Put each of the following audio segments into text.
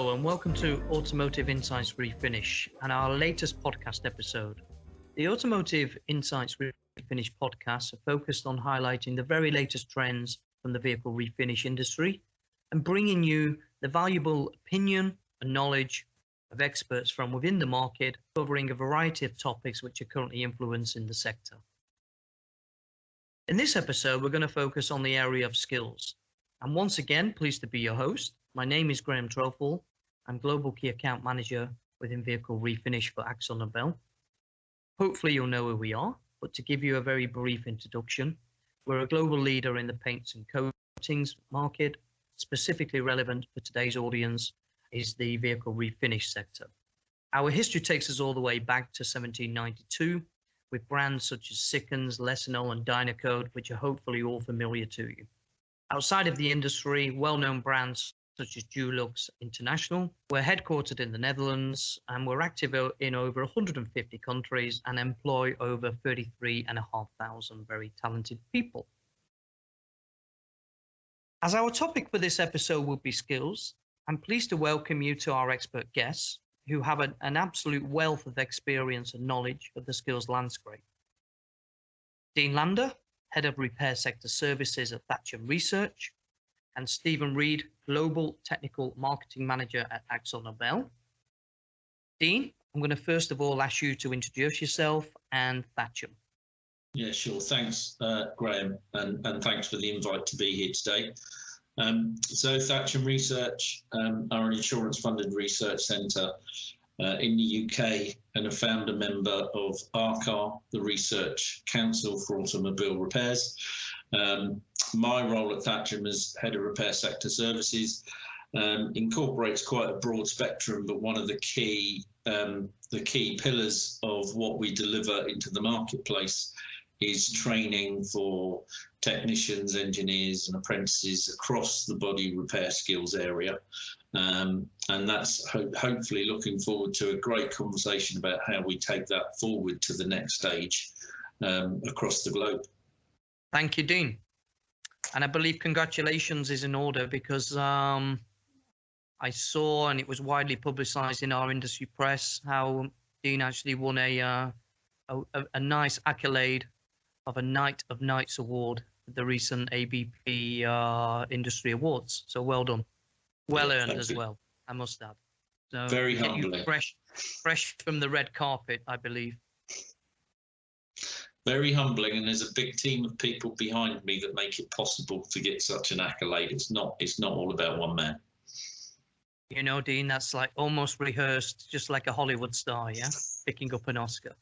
Hello and welcome to Automotive Insights Refinish and our latest podcast episode. The Automotive Insights Refinish podcasts are focused on highlighting the very latest trends from the vehicle refinish industry and bringing you the valuable opinion and knowledge of experts from within the market, covering a variety of topics which are currently influencing the sector. In this episode, we're going to focus on the area of skills. I'm once again pleased to be your host. My name is Graham Trofel. I'm Global Key Account Manager within Vehicle Refinish for AkzoNobel. Hopefully you'll know who we are, but to give you a very brief introduction, we're a global leader in the paints and coatings market. Specifically relevant for today's audience is the vehicle refinish sector. Our history takes us all the way back to 1792 with brands such as Sikkens, Lessenol and Dynacode, which are hopefully all familiar to you. Outside of the industry, well-known brands such as Dulux International. We're headquartered in the Netherlands and we're active in over 150 countries and employ over 33,500 very talented people. As our topic for this episode will be skills, I'm pleased to welcome you to our expert guests who have an absolute wealth of experience and knowledge of the skills landscape. Dean Lander, Head of Repair Sector Services at Thatcher Research, and Stephen Reed, Global Technical Marketing Manager at AkzoNobel. Dean, I'm going to first of all ask you to introduce yourself and Thatcher. Yeah, sure. Thanks, Graham, and thanks for the invite to be here today. So Thatcher Research are an insurance-funded research centre in the UK and a founder member of ARCAR, the Research Council for Automobile Repairs. My role at Thatcher as Head of Repair Sector Services incorporates quite a broad spectrum, but one of the key pillars of what we deliver into the marketplace is training for technicians, engineers and apprentices across the body repair skills area. And that's hopefully looking forward to a great conversation about how we take that forward to the next stage across the globe. Thank you, Dean. And I believe congratulations is in order because I saw, and it was widely publicized in our industry press, how Dean actually won a nice accolade of a Knight of Knights award at the recent ABP Industry Awards. So well done. Well earned as well, I must add. So very humbling. Fresh from the red carpet, I believe. Very humbling, and there's a big team of people behind me that make it possible to get such an accolade. It's not all about one man. You know, Dean, that's like almost rehearsed, just like a Hollywood star, yeah? Picking up an Oscar.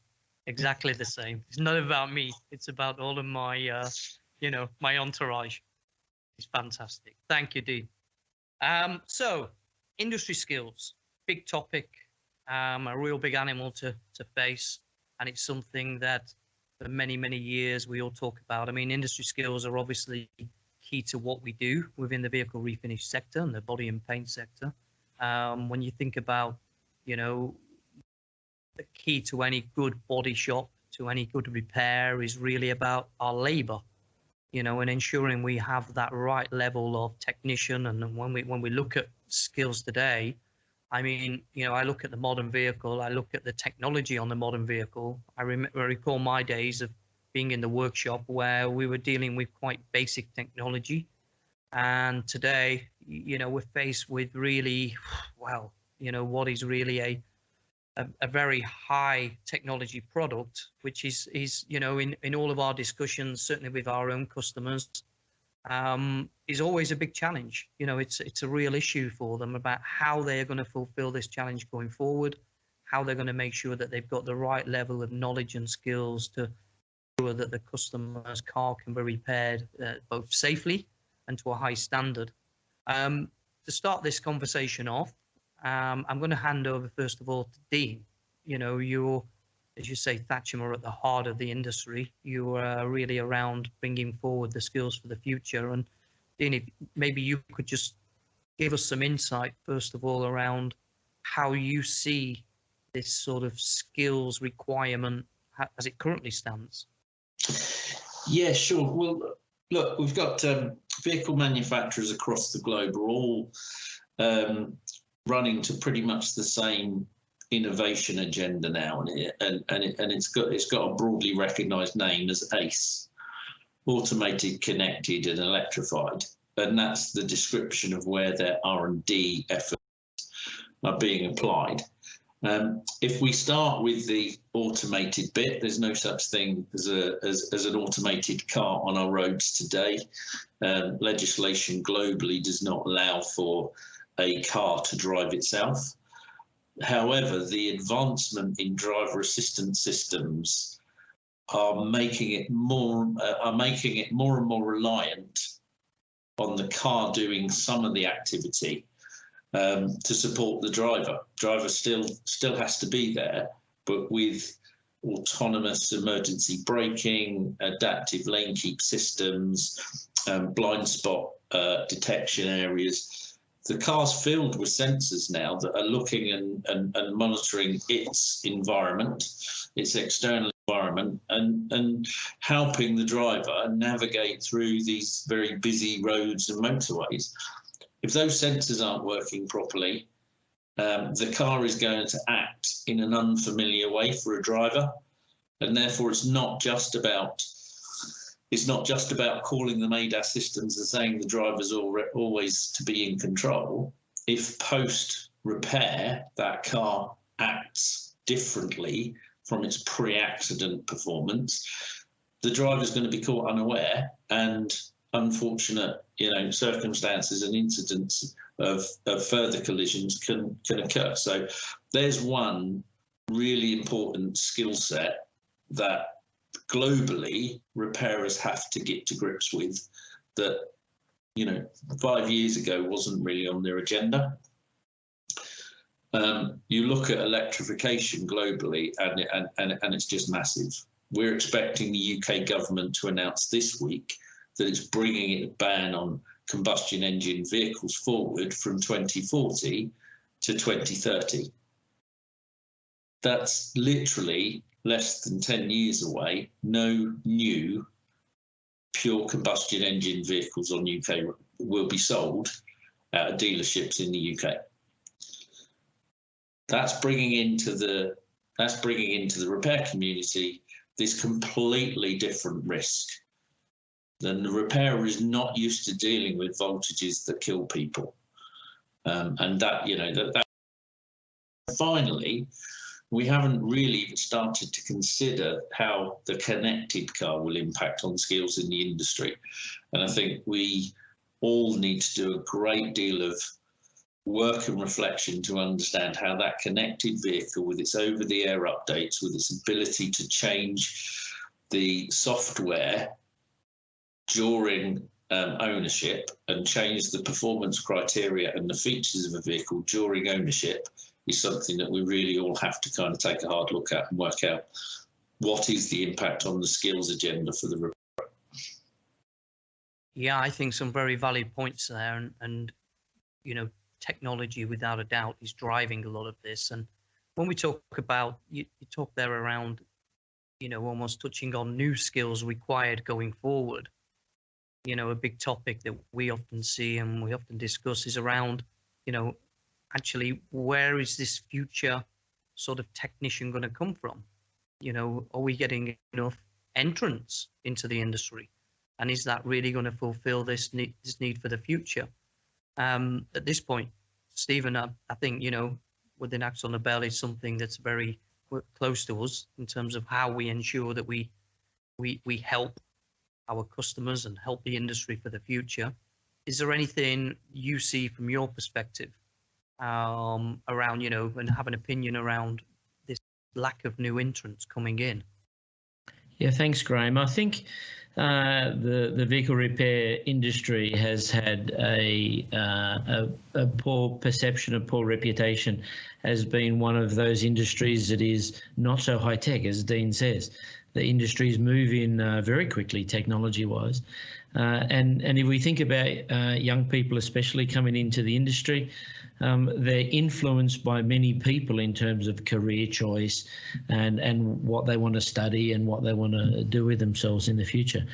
Exactly the same. It's not about me. It's about all of my, my entourage. It's fantastic. Thank you, Dean. So, industry skills, big topic, a real big animal to face, and it's something that for many, many years we all talk about. I mean, industry skills are obviously key to what we do within the vehicle refinish sector and the body and paint sector. When you think about, the key to any good body shop, to any good repair is really about our labor, and ensuring we have that right level of technician. And when we look at skills today, I mean, I look at the modern vehicle, I look at the technology on the modern vehicle. I recall my days of being in the workshop where we were dealing with quite basic technology. And today, we're faced with really, what is really a very high technology product, which is in all of our discussions, certainly with our own customers, is always a big challenge. It's a real issue for them about how they're going to fulfill this challenge going forward, how they're going to make sure that they've got the right level of knowledge and skills to ensure that the customer's car can be repaired both safely and to a high standard. To start this conversation off, I'm going to hand over first of all to Dean. You're, as you say, Thatcher are at the heart of the industry. You are really around bringing forward the skills for the future. And Dean, if maybe you could just give us some insight, first of all, around how you see this sort of skills requirement as it currently stands. Yeah, sure. Well, look, we've got vehicle manufacturers across the globe are all running to pretty much the same innovation agenda now, and it's got a broadly recognised name as ACE, automated, connected, and electrified, and that's the description of where their R&D efforts are being applied. If we start with the automated bit, there's no such thing as an automated car on our roads today. Legislation globally does not allow for a car to drive itself. However, the advancement in driver assistance systems are making it more and more reliant on the car doing some of the activity to support the driver. Driver still has to be there, but with autonomous emergency braking, adaptive lane keep systems, blind spot detection areas. The car's filled with sensors now that are looking and monitoring its environment, its external environment, and helping the driver navigate through these very busy roads and motorways. If those sensors aren't working properly, the car is going to act in an unfamiliar way for a driver, and therefore it's not just about calling them ADAS systems and saying the driver's always to be in control. If post repair that car acts differently from its pre-accident performance, the driver's going to be caught unaware, and unfortunate circumstances and incidents of further collisions can occur. So there's one really important skill set that globally repairers have to get to grips with, that 5 years ago wasn't really on their agenda. You look at electrification globally, and it's just massive. We're expecting the UK government to announce this week that it's bringing a ban on combustion engine vehicles forward from 2040 to 2030. That's literally less than 10 years away. No new pure combustion engine vehicles on UK will be sold at dealerships in the UK. That's bringing into the repair community this completely different risk. And the repairer is not used to dealing with voltages that kill people, and that finally, we haven't really even started to consider how the connected car will impact on skills in the industry. And I think we all need to do a great deal of work and reflection to understand how that connected vehicle, with its over-the-air updates, with its ability to change the software during ownership and change the performance criteria and the features of a vehicle during ownership, is something that we really all have to kind of take a hard look at and work out what is the impact on the skills agenda for the report. Yeah, I think some very valid points there, and technology without a doubt is driving a lot of this. And when we talk about, you talk there around, almost touching on new skills required going forward. A big topic that we often see and we often discuss is around, actually, where is this future sort of technician going to come from? Are we getting enough entrants into the industry? And is that really going to fulfill this need for the future? At this point, Stephen, I think, within AkzoNobel is something that's very close to us in terms of how we ensure that we help our customers and help the industry for the future. Is there anything you see from your perspective around, and have an opinion around this lack of new entrants coming in? Yeah, thanks, Graham. I think the vehicle repair industry has had a poor perception, a poor reputation as being one of those industries that is not so high tech, as Dean says. The industries move in very quickly, technology-wise, and if we think about young people, especially coming into the industry, they're influenced by many people in terms of career choice and what they want to study and what they want to do with themselves in the future.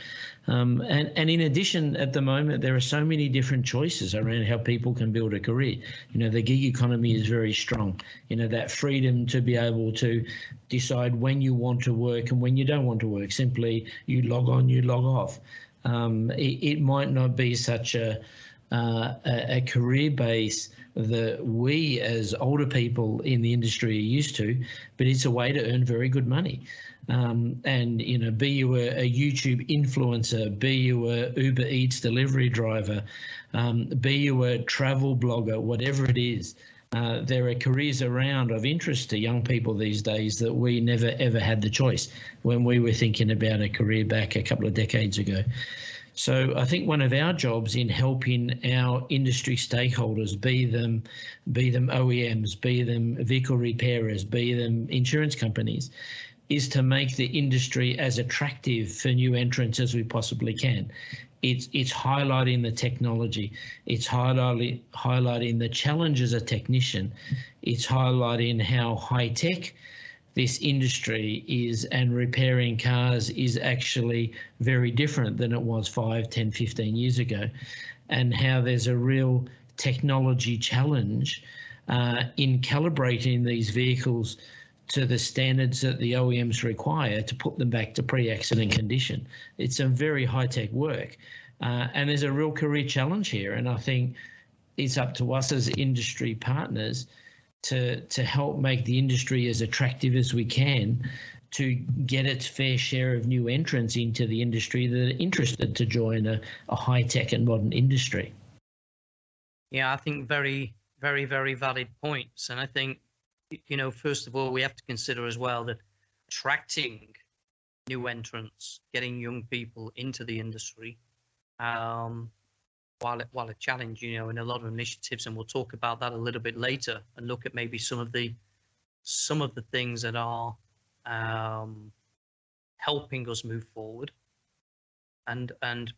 And in addition, at the moment, there are so many different choices around how people can build a career. You know, the gig economy is very strong. You know, that freedom to be able to decide when you want to work and when you don't want to work. Simply, you log on, you log off. It might not be such a career base that we as older people in the industry are used to, but it's a way to earn very good money. And, you know, be you a YouTube influencer, be you a Uber Eats delivery driver, be you a travel blogger, whatever it is, there are careers around of interest to young people these days that we never, ever had the choice when we were thinking about a career back a couple of decades ago. So I think one of our jobs in helping our industry stakeholders, be them OEMs, be them vehicle repairers, be them insurance companies, is to make the industry as attractive for new entrants as we possibly can. It's highlighting the technology. It's highlighting the challenge as a technician. It's highlighting how high tech this industry is, and repairing cars is actually very different than it was 5, 10, 15 years ago, and how there's a real technology challenge in calibrating these vehicles to the standards that the OEMs require to put them back to pre-accident condition. It's some very high-tech work, and there's a real career challenge here, and I think it's up to us as industry partners to help make the industry as attractive as we can to get its fair share of new entrants into the industry that are interested to join a high-tech and modern industry. Yeah, I think very, very, very valid points. And I think, you know, first of all, we have to consider as well that attracting new entrants, getting young people into the industry, while a challenge, you know, in a lot of initiatives, and we'll talk about that a little bit later and look at maybe some of the things that are helping us move forward and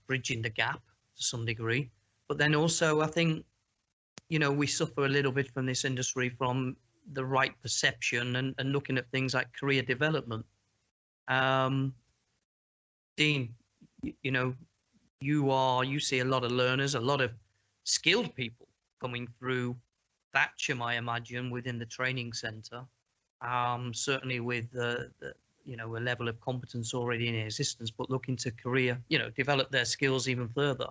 bridging the gap to some degree. But then also, I think, you know, we suffer a little bit from this industry from the right perception and looking at things like career development. Dean, you know, you see a lot of learners, a lot of skilled people coming through Thatcham, I imagine, within the training centre, certainly with the you know, a level of competence already in existence, but looking to career, you know, develop their skills even further.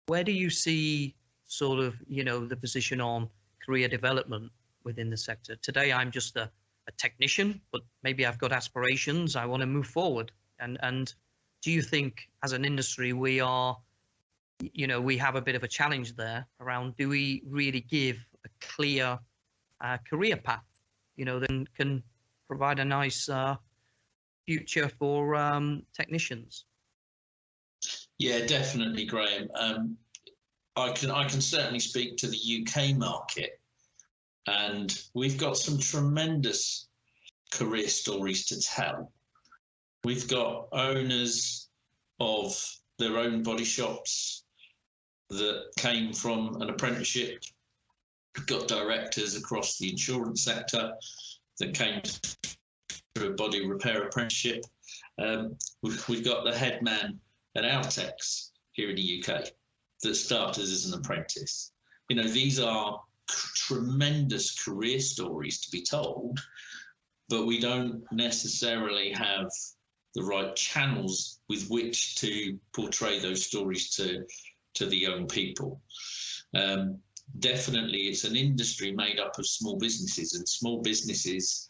Where do you see sort of, you know, the position on career development within the sector? Today, I'm just a technician, but maybe I've got aspirations. I want to move forward. And do you think as an industry, we are, you know, we have a bit of a challenge there around, do we really give a clear career path, you know, that can provide a nice future for technicians? Yeah, definitely, Graham. I can certainly speak to the UK market, and we've got some tremendous career stories to tell. We've got owners of their own body shops that came from an apprenticeship. We've got directors across the insurance sector that came through a body repair apprenticeship. We've got the head man at Altex here in the UK that started as an apprentice. You know, these are tremendous career stories to be told, but we don't necessarily have the right channels with which to portray those stories to the young people. Definitely, it's an industry made up of small businesses, and small businesses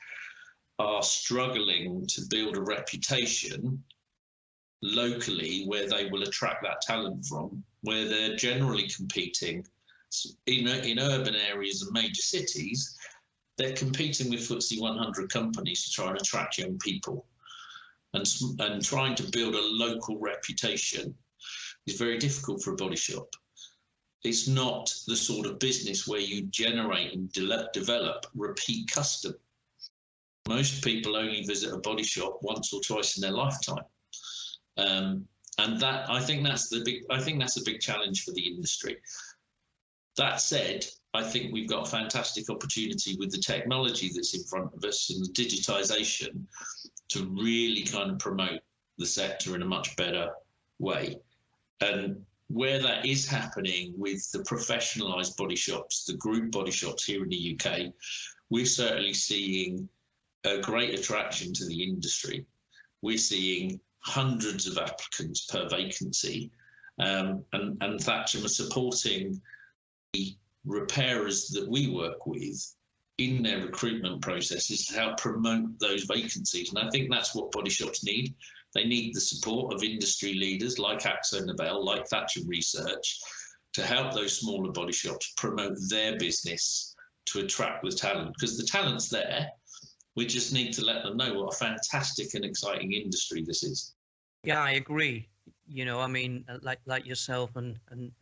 are struggling to build a reputation locally where they will attract that talent from, where they're generally competing in urban areas and major cities. They're competing with FTSE 100 companies to try and attract young people. And trying to build a local reputation is very difficult for a body shop. It's not the sort of business where you generate and develop repeat custom. Most people only visit a body shop once or twice in their lifetime, and that I think that's a big challenge for the industry. That said, I think we've got a fantastic opportunity with the technology that's in front of us and the digitisation to really kind of promote the sector in a much better way. And where that is happening with the professionalised body shops, the group body shops here in the UK, we're certainly seeing a great attraction to the industry. We're seeing hundreds of applicants per vacancy, and Thatcham are supporting the repairers that we work with in their recruitment processes to help promote those vacancies. And I think that's what body shops need. They need the support of industry leaders like AkzoNobel, like Thatcham Research, to help those smaller body shops promote their business to attract the talent, because the talent's there. We just need to let them know what a fantastic and exciting industry this is. Yeah, I agree. You know, I mean, like yourself and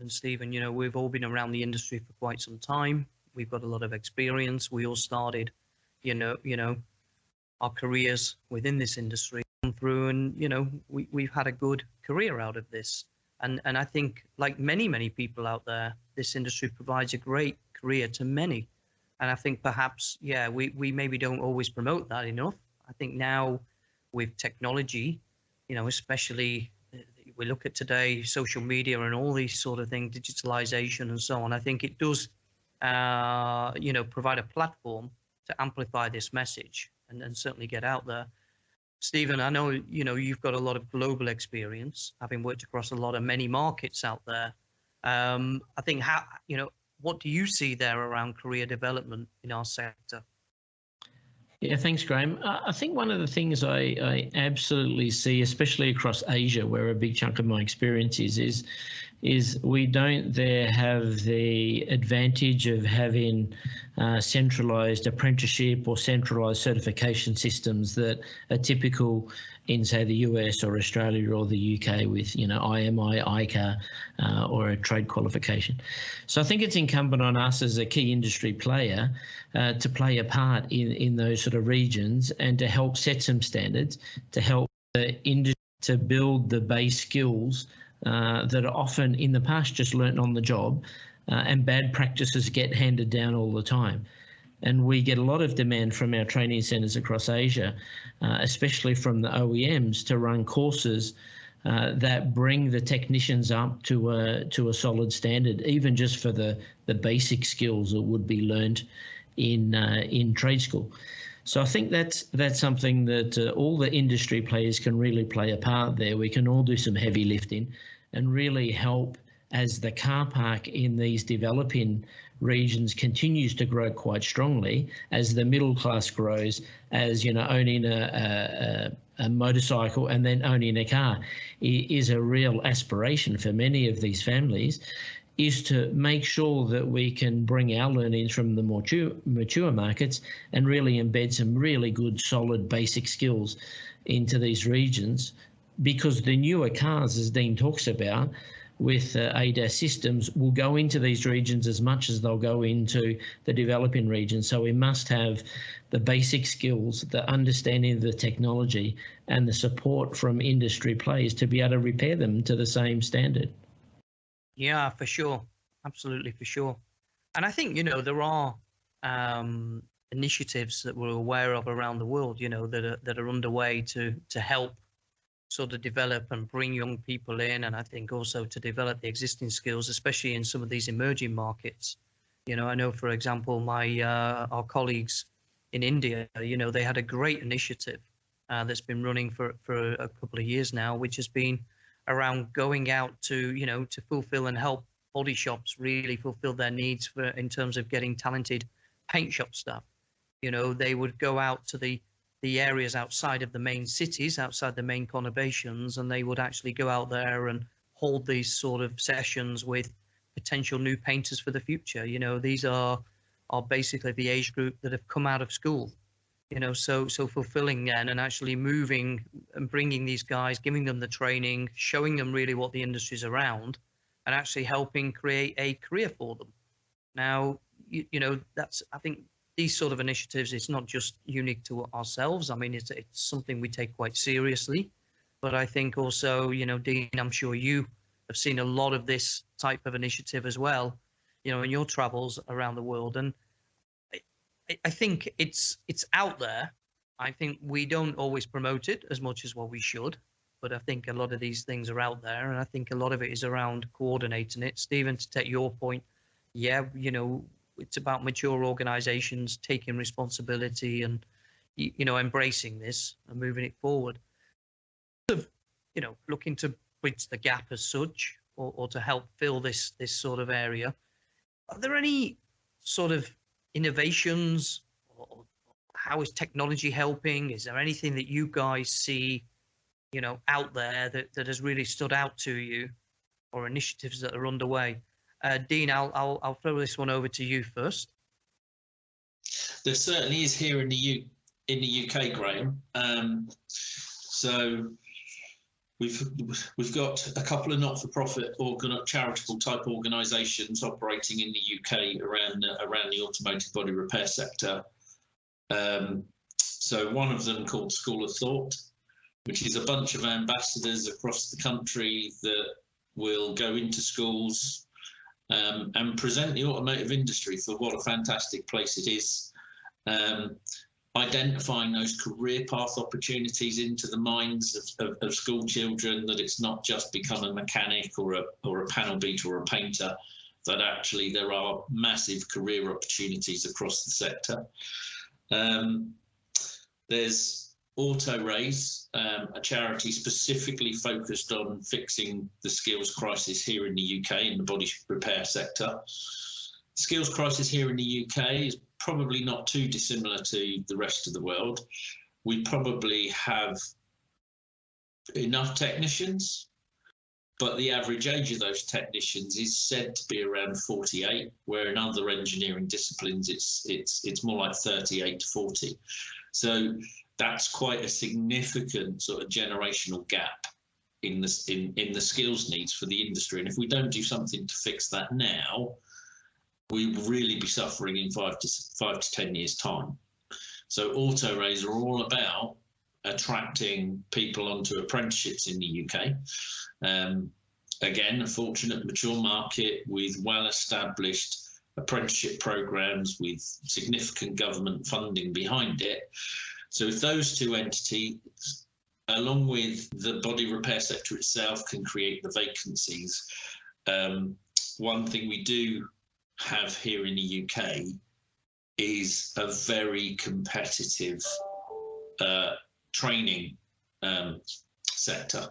Stephen, you know, we've all been around the industry for quite some time. We've got a lot of experience. We all started, you know, our careers within this industry through, and you know, we've had a good career out of this. And I think, like many people out there, this industry provides a great career to many. And I think perhaps, yeah, we maybe don't always promote that enough. I think now with technology, you know, especially we look at today, social media and all these sort of things, digitalization and so on, I think it does, you know, provide a platform to amplify this message and certainly get out there. Stephen, I know, you know, you've got a lot of global experience, having worked across many markets out there. I think you know, what do you see there around career development in our sector? Yeah, thanks, Graham. I think one of the things I absolutely see, especially across Asia, where a big chunk of my experience is we don't there have the advantage of having centralised apprenticeship or centralised certification systems that are typical in, say, the US or Australia or the UK with, you know, IMI, ICA, or a trade qualification. So I think it's incumbent on us as a key industry player to play a part in those sort of regions and to help set some standards, to help the industry to build the base skills that are often in the past just learnt on the job, and bad practices get handed down all the time. And we get a lot of demand from our training centres across Asia, especially from the OEMs, to run courses that bring the technicians up to a solid standard, even just for the basic skills that would be learned in trade school. So I think that's something that all the industry players can really play a part there. We can all do some heavy lifting and really help as the car park in these developing regions continues to grow quite strongly, as the middle class grows, as, you know, owning a motorcycle and then owning a car is a real aspiration for many of these families, is to make sure that we can bring our learnings from the more mature markets and really embed some really good, solid, basic skills into these regions. Because the newer cars, as Dean talks about, with ADAS systems, will go into these regions as much as they'll go into the developing regions. So we must have the basic skills, the understanding of the technology, and the support from industry players to be able to repair them to the same standard. Yeah, for sure. Absolutely, for sure. And I think, you know, there are initiatives that we're aware of around the world, you know, that are underway to help sort of develop and bring young people in, and I think also to develop the existing skills, especially in some of these emerging markets. You know, I know, for example, our colleagues in India, you know, they had a great initiative that's been running for a couple of years now, which has been around going out to, you know, to fulfill and help body shops really fulfill their needs in terms of getting talented paint shop staff. You know, they would go out to the areas outside of the main cities, outside the main conurbations, and they would actually go out there and hold these sort of sessions with potential new painters for the future. You know, these are basically the age group that have come out of school, you know, so fulfilling then and actually moving and bringing these guys, giving them the training, showing them really what the industry's around, and actually helping create a career for them. Now, you know, that's, I think, these sort of initiatives, it's not just unique to ourselves. I mean, it's something we take quite seriously. But I think also, you know, Dean, I'm sure you have seen a lot of this type of initiative as well. in your travels around the world. And I think it's out there. I think we don't always promote it as much as what we should, but I think a lot of these things are out there, and I think a lot of it is around coordinating it. Stephen, to take your point, yeah, it's about mature organizations taking responsibility and embracing this and moving it forward. Looking to bridge the gap as such, or to help fill this sort of area. Are there any sort of innovations, or how is technology helping? Is there anything that you guys see, out there that has really stood out to you, or initiatives that are underway? Dean, I'll throw this one over to you first. There certainly is here in the UK, Graham. So we've got a couple of not-for-profit charitable type organisations operating in the UK around the automotive body repair sector. So one of them called School of Thought, which is a bunch of ambassadors across the country that will go into schools and present the automotive industry for what a fantastic place it is. Identifying those career path opportunities into the minds of school children, that it's not just become a mechanic or a panel beater or a painter, that actually there are massive career opportunities across the sector. There's AutoRaise, a charity specifically focused on fixing the skills crisis here in the UK in the body repair sector. Skills crisis here in the UK is probably not too dissimilar to the rest of the world. We probably have enough technicians, but the average age of those technicians is said to be around 48, where in other engineering disciplines it's more like 38 to 40. So that's quite a significant sort of generational gap in the skills needs for the industry. And if we don't do something to fix that now, we will really be suffering in 5 to 10 years' time. So AutoRaise are all about attracting people onto apprenticeships in the UK. Again, a fortunate mature market with well-established apprenticeship programs with significant government funding behind it. So if those two entities, along with the body repair sector itself, can create the vacancies, one thing we do have here in the UK is a very competitive training sector.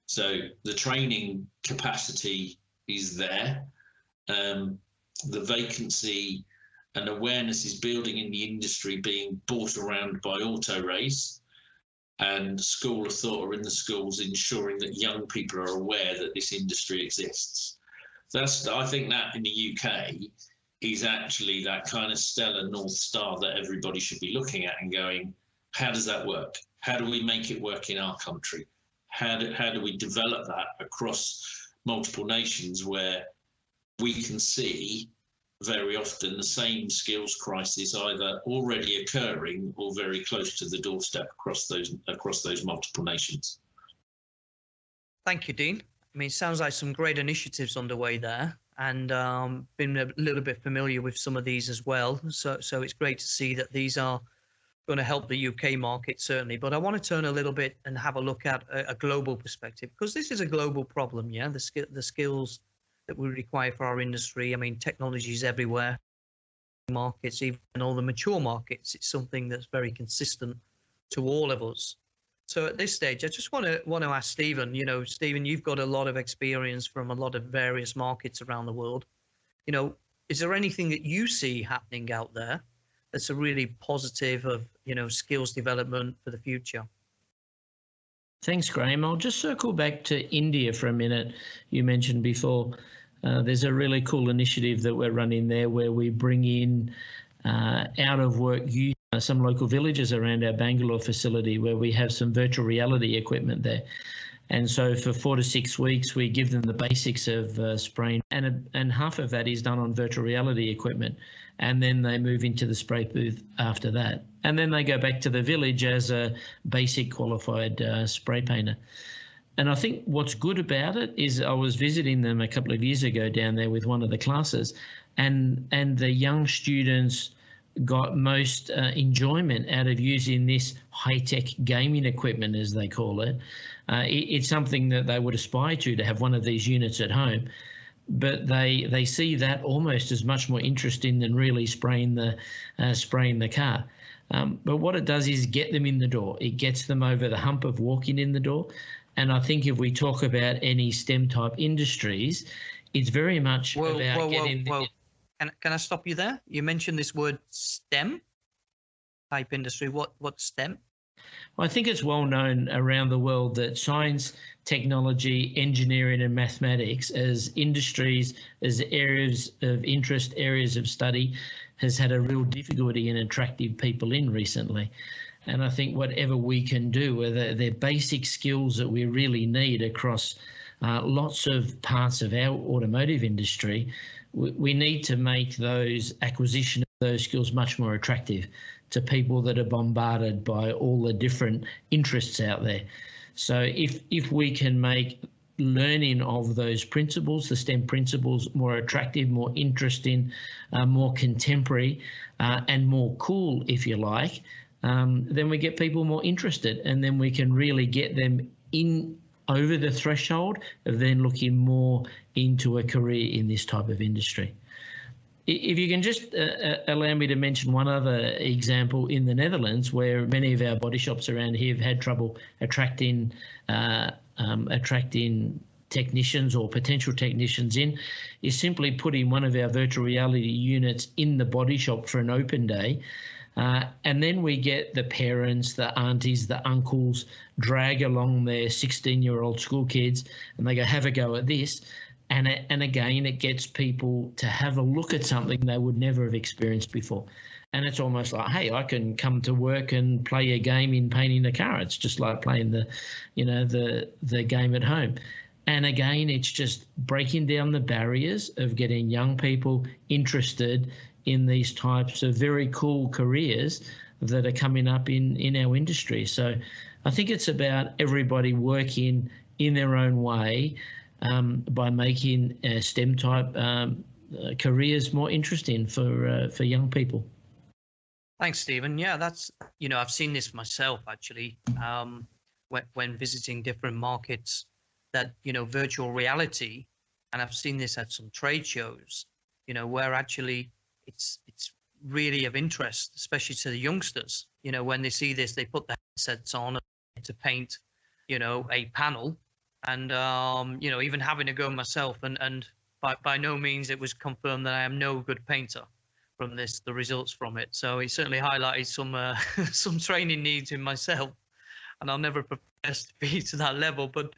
So the training capacity is there. The vacancy and awareness is building in the industry, being brought around by AutoRaise, and School of Thought are in the schools ensuring that young people are aware that this industry exists. I think that in the UK is actually that kind of stellar North Star that everybody should be looking at and going, how does that work? How do we make it work in our country? How do we develop that across multiple nations where we can see very often the same skills crisis either already occurring or very close to the doorstep across those multiple nations? Thank you, Dean. I mean, it sounds like some great initiatives underway there, and been a little bit familiar with some of these as well. So it's great to see that these are going to help the UK market, certainly. But I want to turn a little bit and have a look at a global perspective, because this is a global problem, yeah? The skills that we require for our industry. I mean, technology is everywhere. Markets, even in all the mature markets, it's something that's very consistent to all of us. So at this stage, I just want to ask Stephen, Stephen, you've got a lot of experience from a lot of various markets around the world. Is there anything that you see happening out there that's a really positive of, skills development for the future? Thanks, Graham. I'll just circle back to India for a minute. You mentioned before, there's a really cool initiative that we're running there where we bring in out of work youth, some local villages around our Bangalore facility where we have some virtual reality equipment there. And so for 4 to 6 weeks, we give them the basics of spraying, and half of that is done on virtual reality equipment. And then they move into the spray booth after that. And then they go back to the village as a basic qualified spray painter. And I think what's good about it is I was visiting them a couple of years ago down there with one of the classes, and the young students got most enjoyment out of using this high-tech gaming equipment, as they call it. It's something that they would aspire to have one of these units at home, but they see that almost as much more interesting than really spraying the car. But what it does is get them in the door. It gets them over the hump of walking in the door. And I think if we talk about any STEM type industries, it's very much about getting. Can I stop you there? You mentioned this word STEM type industry. What's STEM? Well, I think it's well known around the world that science, technology, engineering and mathematics as industries, as areas of interest, areas of study, has had a real difficulty in attracting people in recently. And I think whatever we can do, whether they're basic skills that we really need across lots of parts of our automotive industry, we need to make those acquisition of those skills much more attractive to people that are bombarded by all the different interests out there. So if we can make learning of those principles, the STEM principles, more attractive, more interesting, more contemporary, and more cool, if you like, then we get people more interested, and then we can really get them in over the threshold of then looking more into a career in this type of industry. If you can just allow me to mention one other example in the Netherlands, where many of our body shops around here have had trouble attracting technicians or potential technicians in, is simply putting one of our virtual reality units in the body shop for an open day. And then we get the parents, the aunties, the uncles drag along their 16-year-old school kids, and they go, have a go at this. And again, it gets people to have a look at something they would never have experienced before. And it's almost like, hey, I can come to work and play a game in painting a car. It's just like playing the game at home. And again, it's just breaking down the barriers of getting young people interested in these types of very cool careers that are coming up in our industry. So I think it's about everybody working in their own way by making STEM type careers more interesting for young people. Thanks, Stephen. Yeah, that's, I've seen this myself actually when visiting different markets, that, virtual reality, and I've seen this at some trade shows, where actually it's really of interest, especially to the youngsters. When they see this, they put the headsets on to paint, a panel, and even having a go myself, and by no means it was confirmed that I am no good painter from the results from it. So it certainly highlighted some training needs in myself, and I'll never profess to be to that level. But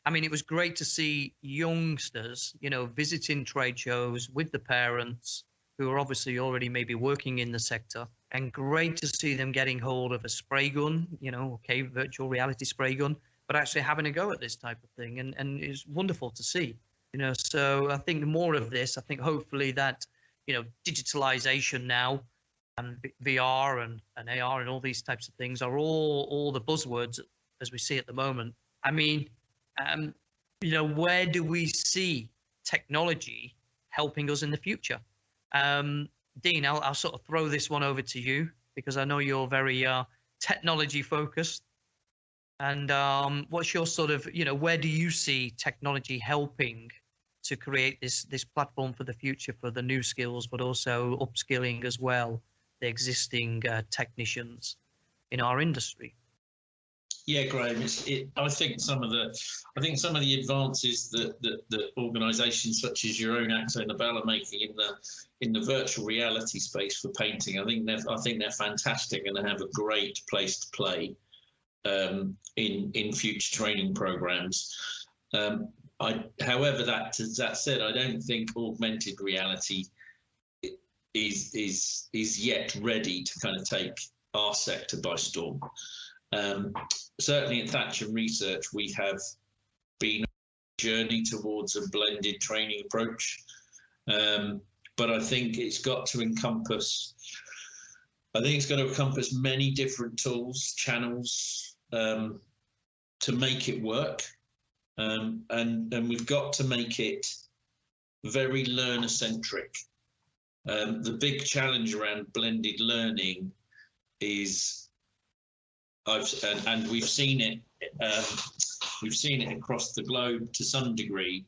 I mean, it was great to see youngsters, visiting trade shows with the parents who are obviously already maybe working in the sector, and great to see them getting hold of a spray gun, virtual reality spray gun, but actually having a go at this type of thing. And it's wonderful to see, so I think more of this, I think hopefully that, digitalization now and VR and AR and all these types of things are all the buzzwords as we see at the moment. I mean, where do we see technology helping us in the future? Dean, I'll sort of throw this one over to you, because I know you're very technology focused. And what's your sort of, where do you see technology helping to create this platform for the future, for the new skills, but also upskilling as well the existing technicians in our industry? Yeah, Graham. I think some of the advances that organisations such as your own AkzoNobel are making in the virtual reality space for painting, I think they're fantastic, and they have a great place to play in future training programs. However, that said, I don't think augmented reality is yet ready to kind of take our sector by storm. Certainly at Thatcher Research, we have been on a journey towards a blended training approach, but I think it's got to encompass many different tools, channels, to make it work. and we've got to make it very learner-centric. The big challenge around blended learning is, and we've seen it across the globe to some degree,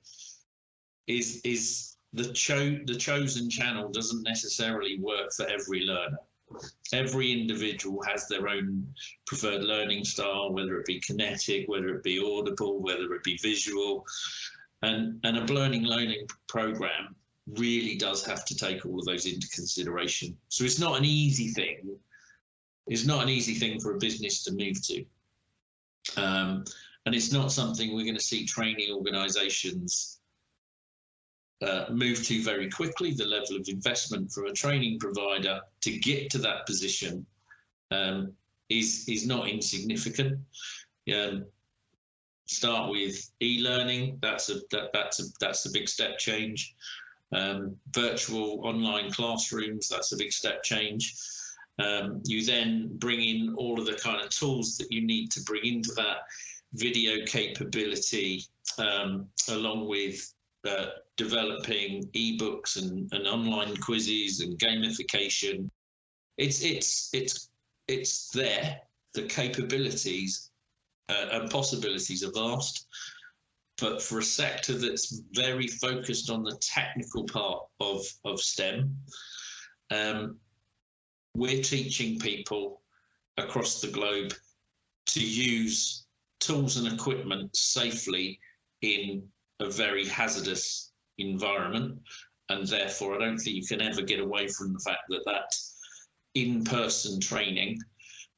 is the chosen channel doesn't necessarily work for every learner. Every individual has their own preferred learning style, whether it be kinetic, whether it be audible, whether it be visual, and a blended learning program really does have to take all of those into consideration. So it's not an easy thing. It's not an easy thing for a business to move to. And it's not something we're going to see training organizations move to very quickly. The level of investment from a training provider to get to that position is not insignificant. Start with e-learning. That's a big step change. Virtual online classrooms. That's a big step change. You then bring in all of the kind of tools that you need to bring into that video capability, along with developing ebooks and online quizzes and gamification. It's there. The capabilities and possibilities are vast, but for a sector that's very focused on the technical part of STEM, we're teaching people across the globe to use tools and equipment safely in a very hazardous environment, and therefore I don't think you can ever get away from the fact that in-person training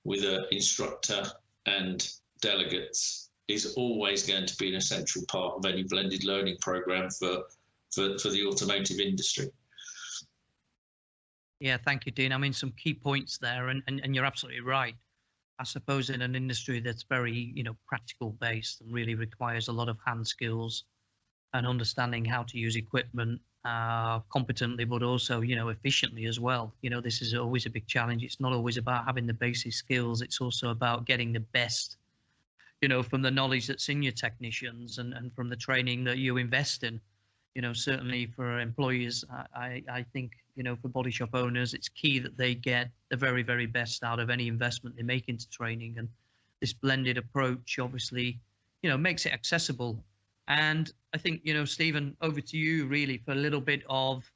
with an instructor and delegates is always going to be an essential part of any blended learning program for the automotive industry. Yeah, thank you, Dean. I mean, some key points there, and you're absolutely right. I suppose in an industry that's very, practical based and really requires a lot of hand skills and understanding how to use equipment competently, but also, efficiently as well. This is always a big challenge. It's not always about having the basic skills. It's also about getting the best, from the knowledge that's in your technicians and from the training that you invest in. Certainly for employers, I think, for body shop owners, it's key that they get the very, very best out of any investment they make into training. And this blended approach obviously, makes it accessible. And I think, Stephen, over to you really for a little bit of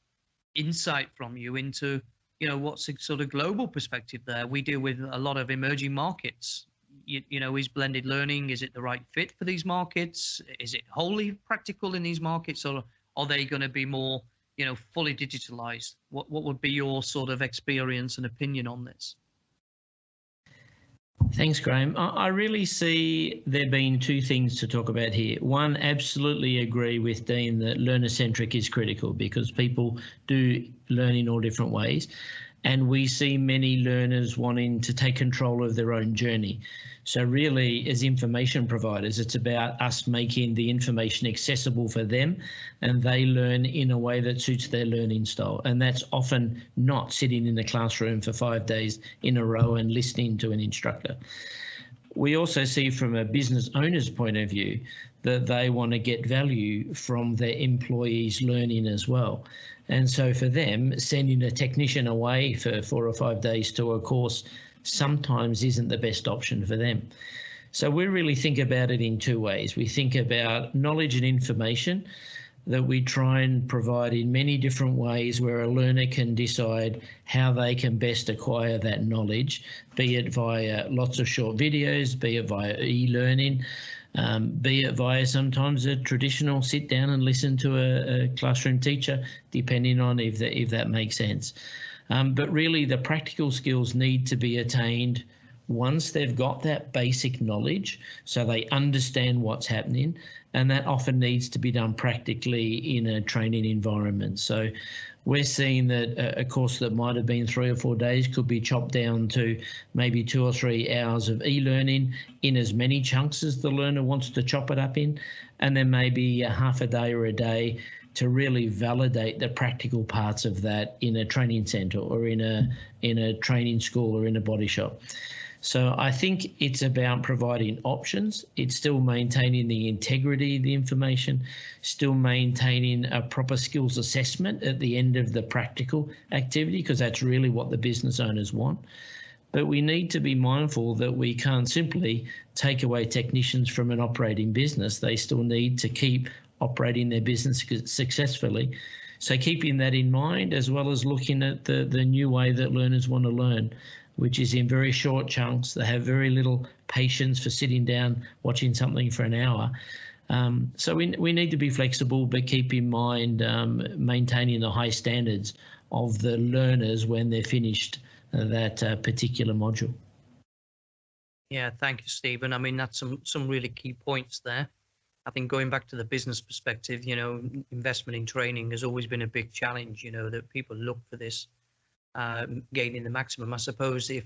insight from you into, what's a sort of global perspective there. We deal with a lot of emerging markets. Is blended learning, is it the right fit for these markets? Is it wholly practical in these markets, or are they going to be more, fully digitalized? What would be your sort of experience and opinion on this? Thanks, Graham. I really see there being two things to talk about here. One, absolutely agree with Dean that learner-centric is critical because people do learn in all different ways. And we see many learners wanting to take control of their own journey. So really, as information providers, it's about us making the information accessible for them and they learn in a way that suits their learning style. And that's often not sitting in the classroom for 5 days in a row and listening to an instructor. We also see from a business owner's point of view that they want to get value from their employees' learning as well. And so for them, sending a technician away for 4 or 5 days to a course sometimes isn't the best option for them. So we really think about it in two ways. We think about knowledge and information that we try and provide in many different ways where a learner can decide how they can best acquire that knowledge, be it via lots of short videos, be it via e-learning, be it via sometimes a traditional sit down and listen to a classroom teacher, depending on if that makes sense. But really the practical skills need to be attained once they've got that basic knowledge so they understand what's happening, and that often needs to be done practically in a training environment. So we're seeing that a course that might have been 3 or 4 days could be chopped down to maybe 2 or 3 hours of e-learning in as many chunks as the learner wants to chop it up in, and then maybe a half a day or a day to really validate the practical parts of that in a training centre or in a training school or in a body shop. So I think it's about providing options. It's still maintaining the integrity of the information, still maintaining a proper skills assessment at the end of the practical activity, because that's really what the business owners want. But we need to be mindful that we can't simply take away technicians from an operating business. They still need to keep operating their business successfully. So keeping that in mind, as well as looking at the new way that learners want to learn, which is in very short chunks. They have very little patience for sitting down watching something for an hour. So we need to be flexible, but keep in mind maintaining the high standards of the learners when they're finished that particular module. Yeah, thank you, Stephen. I mean, that's some really key points there. I think going back to the business perspective, you know, investment in training has always been a big challenge, you know, that people look for this gaining the maximum. I suppose if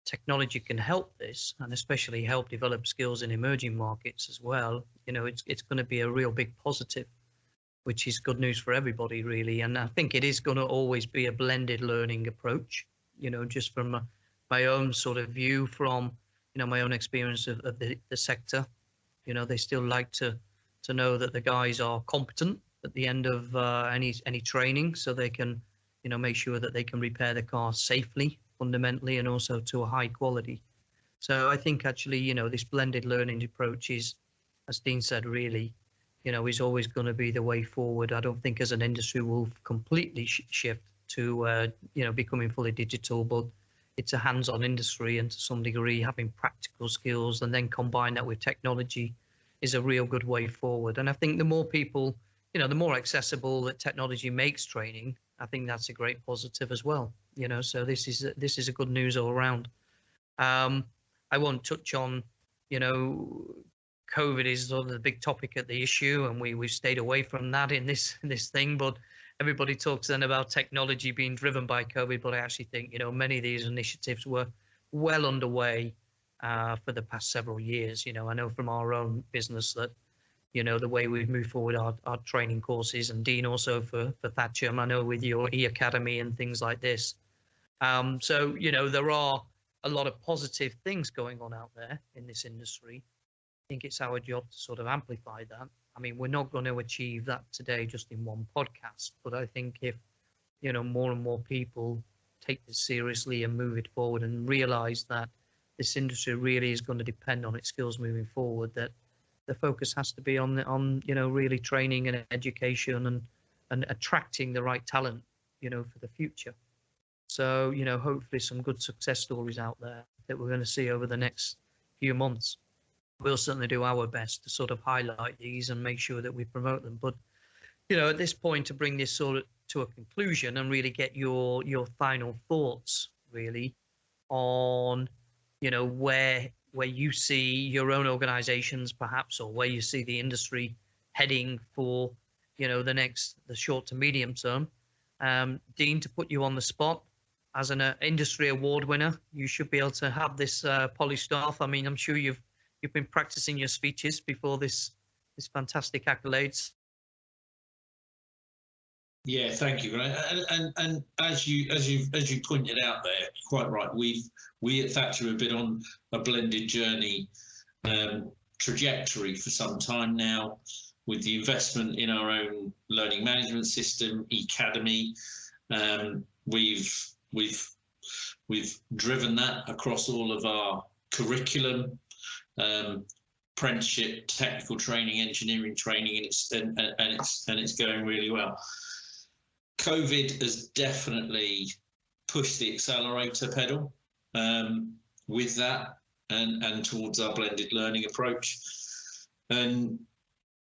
technology can help this, and especially help develop skills in emerging markets as well, you know, it's going to be a real big positive, which is good news for everybody, really. And I think it is going to always be a blended learning approach, you know, just from my own sort of view from, you know, my own experience of the sector. You know, they still like to know that the guys are competent at the end of any training, so they can, you know, make sure that they can repair the car safely, fundamentally, and also to a high quality. So I think actually, you know, this blended learning approach is, as Dean said, really, you know, is always going to be the way forward. I don't think as an industry we'll completely shift to, you know, becoming fully digital, but it's a hands-on industry, and to some degree having practical skills and then combine that with technology is a real good way forward. And I think the more people, you know, the more accessible that technology makes training, I think that's a great positive as well. You know, so this is a good news all around. I won't touch on, you know, COVID is sort of the big topic at the issue, and we've stayed away from that in this thing. But everybody talks then about technology being driven by COVID, but I actually think, you know, many of these initiatives were well underway for the past several years. You know, I know from our own business that, you know, the way we've moved forward our training courses, and Dean also for Thatcham, I know with your E-Academy and things like this. So, you know, there are a lot of positive things going on out there in this industry. I think it's our job to sort of amplify that. I mean, we're not going to achieve that today just in one podcast, but I think if, you know, more and more people take this seriously and move it forward and realize that this industry really is going to depend on its skills moving forward, that the focus has to be on you know, really training and education and attracting the right talent, you know, for the future. So, you know, hopefully some good success stories out there that we're going to see over the next few months. We'll certainly do our best to sort of highlight these and make sure that we promote them. But, you know, at this point, to bring this sort of to a conclusion and really get your final thoughts really on, you know, where you see your own organizations perhaps, or where you see the industry heading for, you know, the short to medium term. Dean, to put you on the spot, as an industry award winner, you should be able to have this polished off. I mean, I'm sure you've been practicing your speeches before this fantastic accolades. Yeah, thank you. And as you pointed out there, quite right. We at Thatcher have been on a blended journey trajectory for some time now, with the investment in our own learning management system, E-Academy. We've driven that across all of our curriculum, apprenticeship, technical training, engineering training, and it's going really well. COVID has definitely pushed the accelerator pedal with that and towards our blended learning approach. And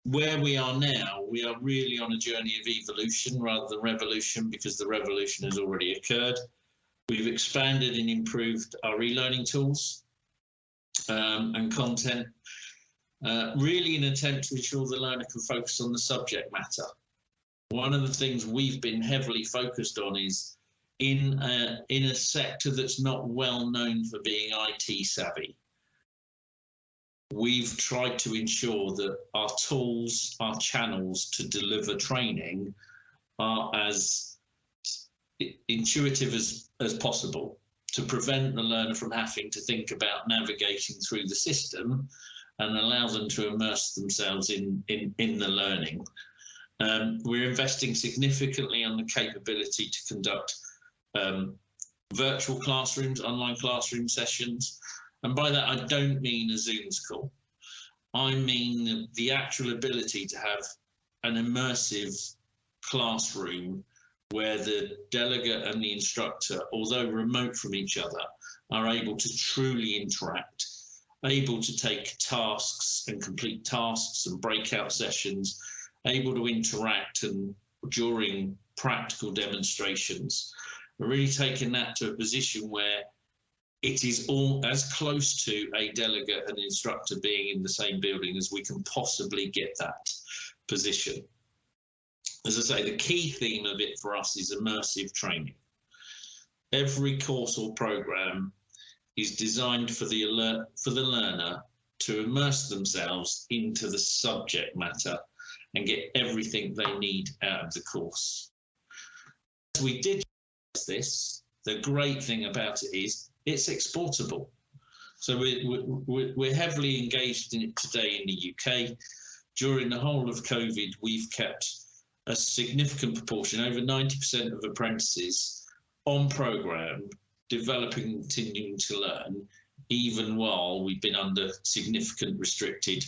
where we are now, we are really on a journey of evolution rather than revolution, because the revolution has already occurred. We've expanded and improved our e-learning tools and content, really in an attempt to ensure the learner can focus on the subject matter. One of the things we've been heavily focused on is in a sector that's not well known for being IT savvy. We've tried to ensure that our tools, our channels to deliver training are as intuitive as possible. to prevent the learner from having to think about navigating through the system and allow them to immerse themselves in the learning. We're investing significantly on the capability to conduct virtual classrooms, online classroom sessions. And by that, I don't mean a Zoom call. I mean the actual ability to have an immersive classroom where the delegate and the instructor, although remote from each other, are able to truly interact, able to take tasks and complete tasks and breakout sessions, able to interact and during practical demonstrations. We're really taking that to a position where it is all as close to a delegate and instructor being in the same building as we can possibly get that position. As I say, the key theme of it for us is immersive training. Every course or program is designed for the learner to immerse themselves into the subject matter and get everything they need out of the course. As we digitize this, the great thing about it is it's exportable. So we're heavily engaged in it today in the UK. During the whole of COVID, we've kept a significant proportion, over 90% of apprentices on programme, developing and continuing to learn, even while we've been under significant restricted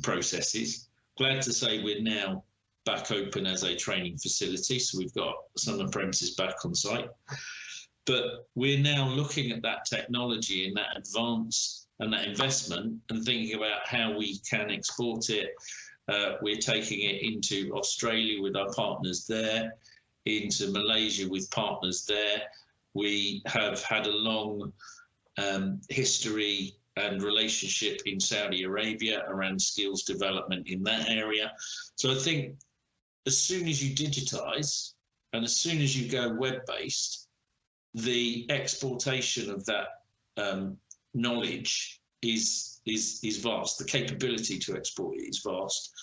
processes. Glad to say we're now back open as a training facility, so we've got some apprentices back on site. But we're now looking at that technology and that advance and that investment and thinking about how we can export it. We're taking it into Australia with our partners there, into Malaysia with partners there. We have had a long history and relationship in Saudi Arabia around skills development in that area. So I think as soon as you digitize and as soon as you go web-based, the exportation of that knowledge is vast. The capability to export it is vast.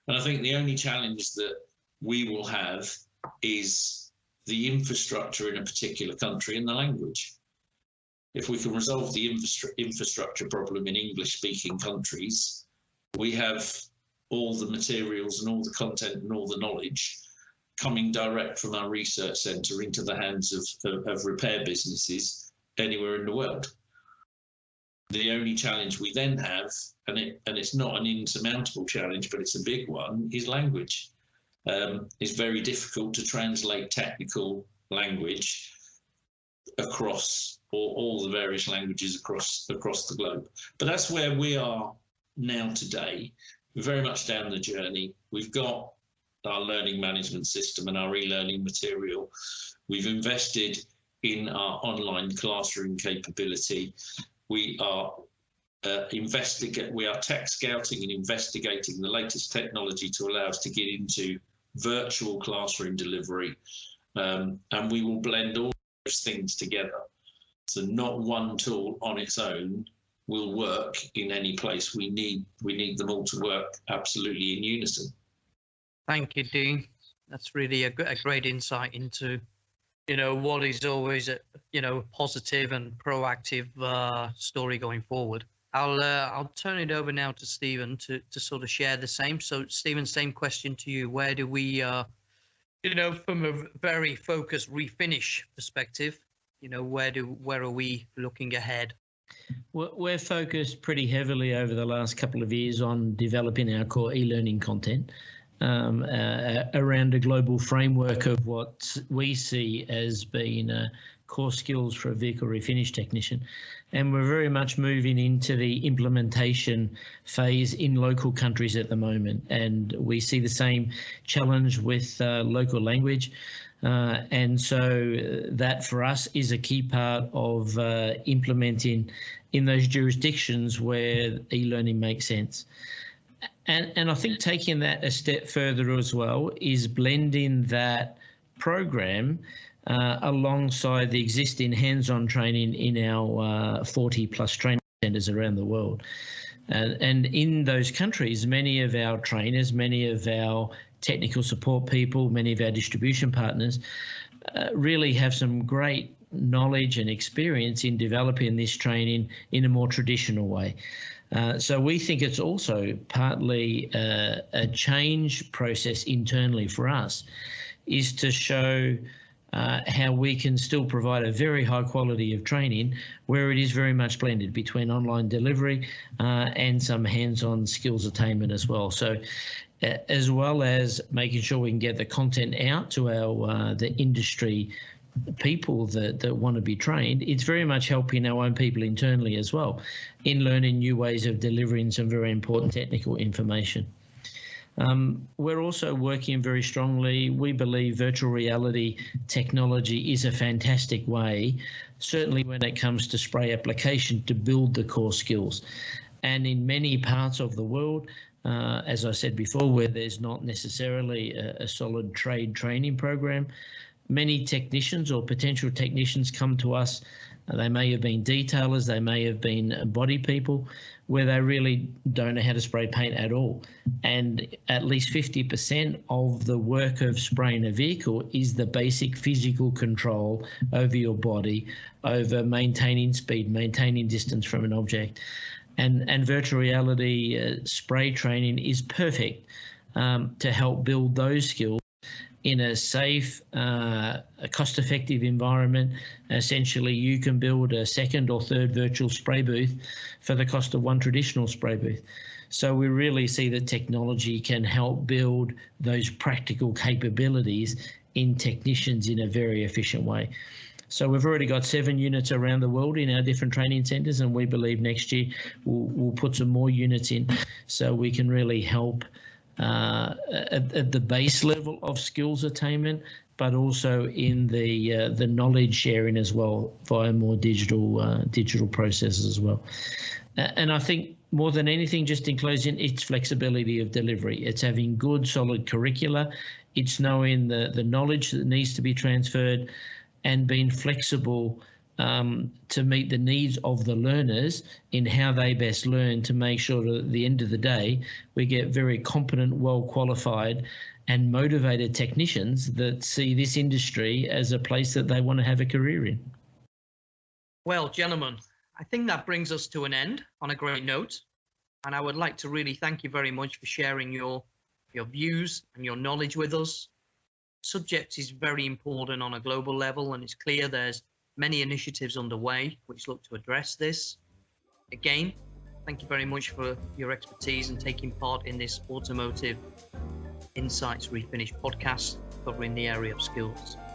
And I think the only challenge that we will have is the infrastructure in a particular country and the language. If we can resolve the infrastructure problem in English-speaking countries, we have all the materials and all the content and all the knowledge coming direct from our research centre into the hands of repair businesses anywhere in the world. The only challenge we then have, and it's not an insurmountable challenge, but it's a big one, is language. It's very difficult to translate technical language across all the various languages across the globe. But that's where we are now today. We're very much down the journey. We've got our learning management system and our e-learning material. We've invested in our online classroom capability. We are tech scouting and investigating the latest technology to allow us to get into virtual classroom delivery, and we will blend all those things together. So not one tool on its own will work in any place. We need them all to work absolutely in unison. Thank you, Dean. That's really a great insight into, what is always a, positive and proactive story going forward. I'll turn it over now to Stephen to sort of share the same. So Stephen, same question to you. Where do we, from a very focused Refinish perspective, where are we looking ahead? We're focused pretty heavily over the last couple of years on developing our core e-learning content around a global framework of what we see as being core skills for a vehicle refinish technician. And we're very much moving into the implementation phase in local countries at the moment. And we see the same challenge with local language. And so that for us is a key part of implementing in those jurisdictions where e-learning makes sense. And I think taking that a step further as well is blending that program alongside the existing hands-on training in our 40+ training centres around the world. And in those countries, many of our trainers, many of our technical support people, many of our distribution partners really have some great knowledge and experience in developing this training in a more traditional way. So we think it's also partly a change process internally for us, is to show how we can still provide a very high quality of training where it is very much blended between online delivery and some hands-on skills attainment as well. So as well as making sure we can get the content out to our the industry people that want to be trained, it's very much helping our own people internally as well in learning new ways of delivering some very important technical information. We're also working very strongly. We believe virtual reality technology is a fantastic way, certainly when it comes to spray application, to build the core skills. And in many parts of the world, as I said before, where there's not necessarily a solid trade training program, many technicians or potential technicians come to us. They may have been detailers, they may have been body people, where they really don't know how to spray paint at all. And at least 50% of the work of spraying a vehicle is the basic physical control over your body, over maintaining speed, maintaining distance from an object. And virtual reality spray training is perfect to help build those skills in a safe, a cost-effective environment. Essentially, you can build a second or third virtual spray booth for the cost of one traditional spray booth. So we really see that technology can help build those practical capabilities in technicians in a very efficient way. So we've already got 7 units around the world in our different training centres, and we believe next year we'll put some more units in so we can really help at the base level of skills attainment, but also in the knowledge sharing as well via more digital processes as well. And I think more than anything, just in closing, it's flexibility of delivery. It's having good, solid curricula. It's knowing the knowledge that needs to be transferred and being flexible to meet the needs of the learners in how they best learn, to make sure that at the end of the day, we get very competent, well-qualified and motivated technicians that see this industry as a place that they want to have a career in. Well, gentlemen, I think that brings us to an end on a great note. And I would like to really thank you very much for sharing your views and your knowledge with us. Subject is very important on a global level, and it's clear there's many initiatives underway which look to address this. Again, thank you very much for your expertise and taking part in this Automotive Insights Refinish podcast covering the area of skills.